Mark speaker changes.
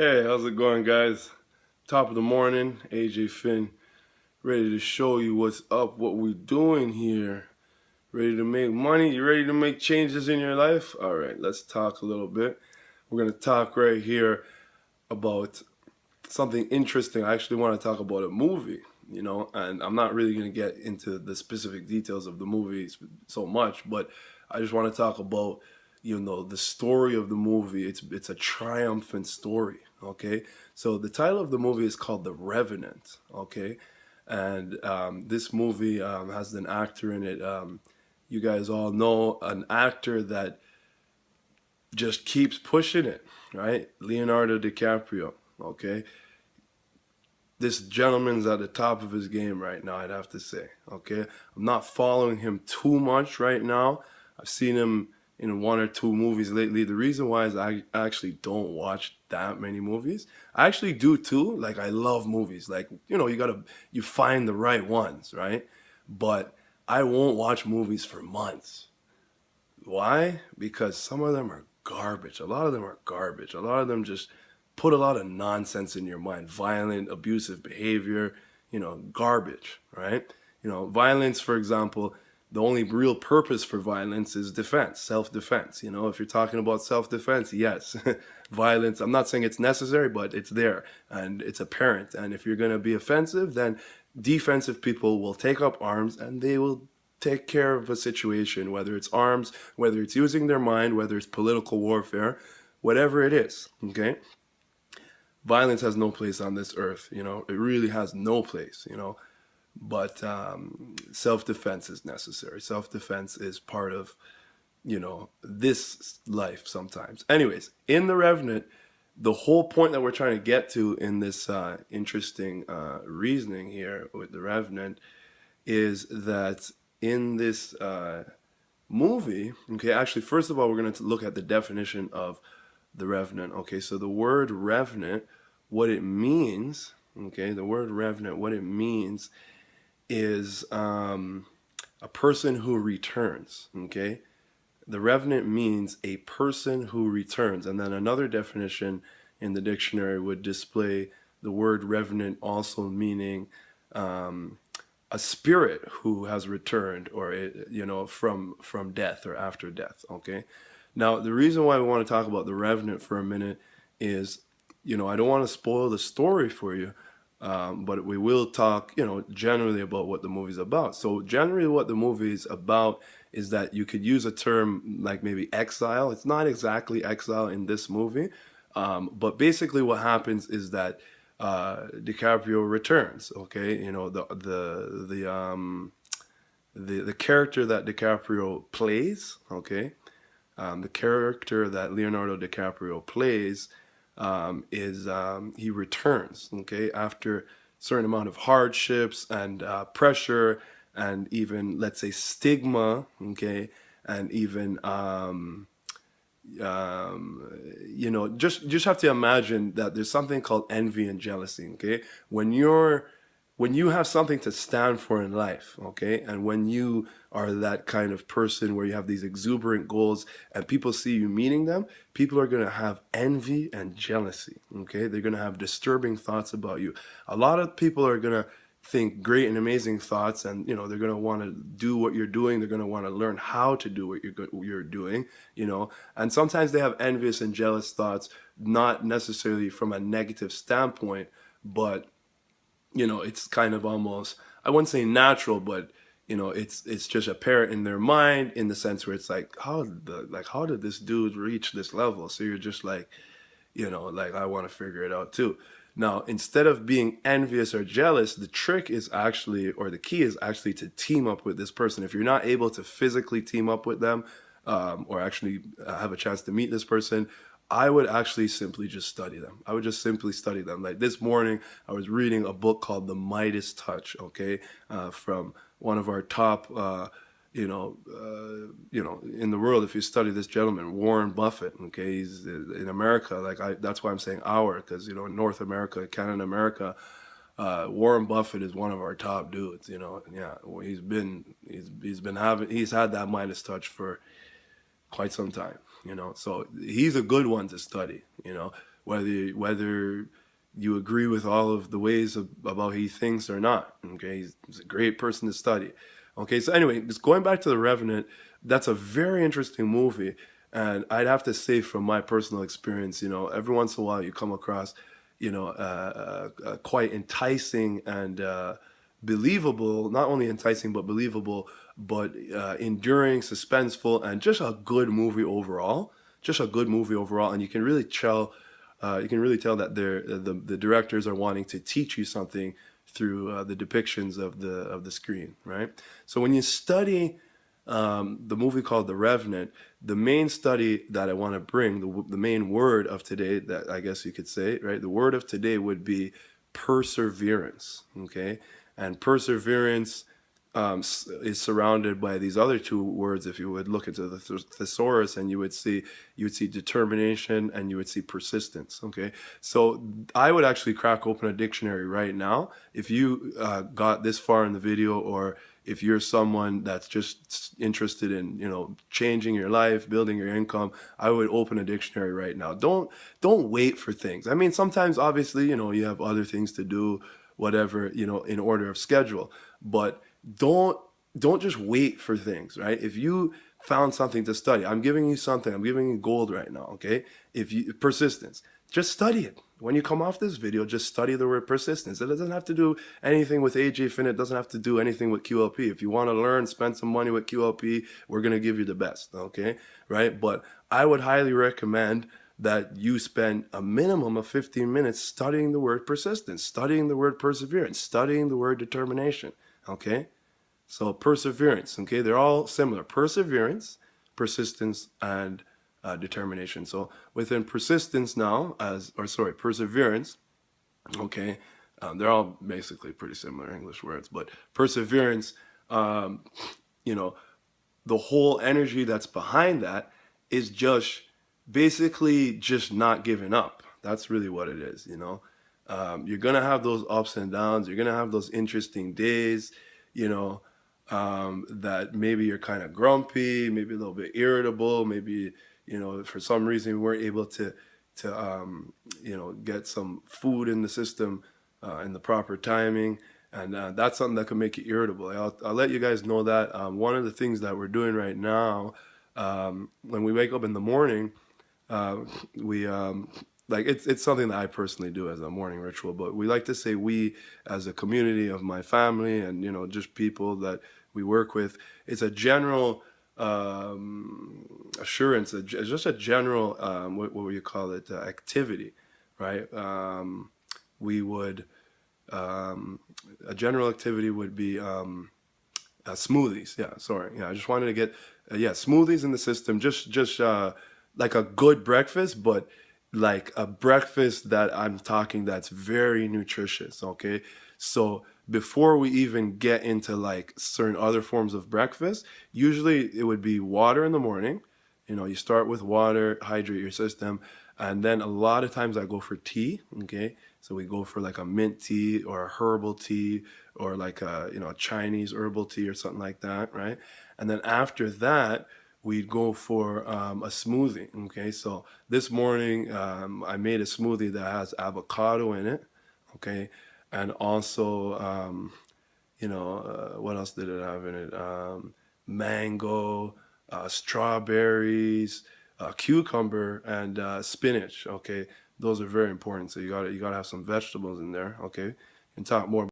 Speaker 1: Hey, how's it going, guys? Top of the morning, AJ Phinn, ready to show you what's up, what we're doing here. Ready to make money? You ready to make changes in your life? All right, let's talk a little bit. We're going to talk right here about something interesting. I actually want to talk about a movie, and I'm not really going to get into the specific details of the movie so much, but I just want to talk about, the story of the movie. It's a triumphant story, okay? So the title of the movie is called The Revenant, okay? And this movie has an actor in it. You guys all know an actor that just keeps pushing it, right? Leonardo DiCaprio, okay? This gentleman's at the top of his game right now, I'd have to say. Okay, I'm not following him too much right now. I've seen him in one or two movies lately. The reason why is I actually don't watch that many movies. I actually do too. Like, I love movies. Like, you find the right ones, right? But I won't watch movies for months. Why? Because some of them are garbage. A lot of them are garbage. A lot of them just put a lot of nonsense in your mind. Violent, abusive behavior, garbage, right? Violence, for example, the only real purpose for violence is defense, self-defense. If you're talking about self-defense, yes, violence, I'm not saying it's necessary, but it's there and it's apparent. And if you're going to be offensive, then defensive people will take up arms and they will take care of a situation, whether it's arms, whether it's using their mind, whether it's political warfare, whatever it is, okay? Violence has no place on this earth, it really has no place, but self-defense is necessary. Self-defense is part of, this life sometimes. Anyways, in The Revenant, the whole point that we're trying to get to in this interesting reasoning here with The Revenant is that in this movie, okay, actually, first of all, we're going to look at the definition of the revenant. Okay, so the word revenant, what it means, okay, the word revenant, what it means is a person who returns, okay? The revenant means a person who returns. And then another definition in the dictionary would display the word revenant also meaning a spirit who has returned, or from death or after death. Okay, now the reason why we want to talk about the revenant for a minute is, I don't want to spoil the story for you, but we will talk, generally about what the movie's about. So generally what the movie is about is that you could use a term like maybe exile. It's not exactly exile in this movie, but basically what happens is that DiCaprio returns. Okay, the character that DiCaprio plays. Okay, the character that Leonardo DiCaprio plays is he returns. Okay, after a certain amount of hardships and pressure and even, let's say, stigma. Okay, and even just have to imagine that there's something called envy and jealousy. Okay, when you have something to stand for in life, okay, and when you are that kind of person where you have these exuberant goals and people see you meeting them, people are going to have envy and jealousy. Okay, they're going to have disturbing thoughts about you. A lot of people are going to think great and amazing thoughts, and they're going to want to do what you're doing. They're going to want to learn how to do what you're doing, and sometimes they have envious and jealous thoughts, not necessarily from a negative standpoint, but it's kind of almost, I wouldn't say natural, but it's just apparent in their mind, in the sense where it's like, how did this dude reach this level? So you're just like, like, I want to figure it out too. Now, instead of being envious or jealous, the trick is actually, or the key is actually, to team up with this person. If you're not able to physically team up with them, or actually have a chance to meet this person, I would actually simply just study them. I would just simply study them. Like this morning, I was reading a book called The Midas Touch, okay, from one of our top in the world. If you study this gentleman, Warren Buffett, okay, he's in America. That's why I'm saying our, because in North America, Canada, America, Warren Buffett is one of our top dudes. Yeah, well, he's had that Midas touch for quite some time. So he's a good one to study. whether you agree with all of the ways about he thinks or not. Okay, he's a great person to study. Okay, so anyway, just going back to The Revenant, that's a very interesting movie. And I'd have to say, from my personal experience, every once in a while you come across, quite enticing and believable, not only enticing but believable, but enduring, suspenseful, and just a good movie overall. Just a good movie overall, and you can really tell. You can really tell that the directors are wanting to teach you something through the depictions of the screen, right? So when you study the movie called The Revenant, the main study that I want to bring, the main word of today, that I guess you could say, right? The word of today would be perseverance, okay? And perseverance is surrounded by these other two words. If you would look into the thesaurus, and you would see determination, and you would see persistence. Okay, so I would actually crack open a dictionary right now. If you got this far in the video, or if you're someone that's just interested in changing your life, building your income, I would open a dictionary right now. Don't wait for things. I mean, sometimes obviously you have other things to do, whatever, in order of schedule, but don't just wait for things, right? If you found something to study, I'm giving you something, I'm giving you gold right now, okay? If you persistence, just study it. When you come off this video, just study the word persistence. It doesn't have to do anything with AJ Phinn. It doesn't have to do anything with QLP. If you want to learn, spend some money with QLP, we're going to give you the best, okay? Right? But I would highly recommend that you spend a minimum of 15 minutes studying the word persistence, studying the word perseverance, studying the word determination, okay? So perseverance, okay? They're all similar. Perseverance, persistence, and determination. So within persistence now, perseverance, okay? They're all basically pretty similar English words, but perseverance, the whole energy that's behind that is just basically just not giving up. That's really what it is, You're going to have those ups and downs. You're going to have those interesting days, that maybe you're kind of grumpy, maybe a little bit irritable, maybe, for some reason we weren't able to get some food in the system in the proper timing. And that's something that can make you irritable. I'll let you guys know that. One of the things that we're doing right now, when we wake up in the morning, we it's something that I personally do as a morning ritual, but we like to say we as a community of my family and just people that we work with, it's a general assurance, just a general what would you call it, activity, right? We would a general activity would be smoothies. I just wanted to get smoothies in the system, just like a good breakfast, but like a breakfast that I'm talking that's very nutritious, okay? So before we even get into like certain other forms of breakfast, usually it would be water in the morning. You start with water, hydrate your system, and then a lot of times I go for tea, okay? So we go for like a mint tea or a herbal tea, or like a Chinese herbal tea or something like that, right? And then after that, we'd go for a smoothie, okay? So this morning, I made a smoothie that has avocado in it, okay? And also, what else did it have in it? Mango, strawberries, cucumber, and spinach, okay? Those are very important. So you gotta have some vegetables in there, okay? And talk more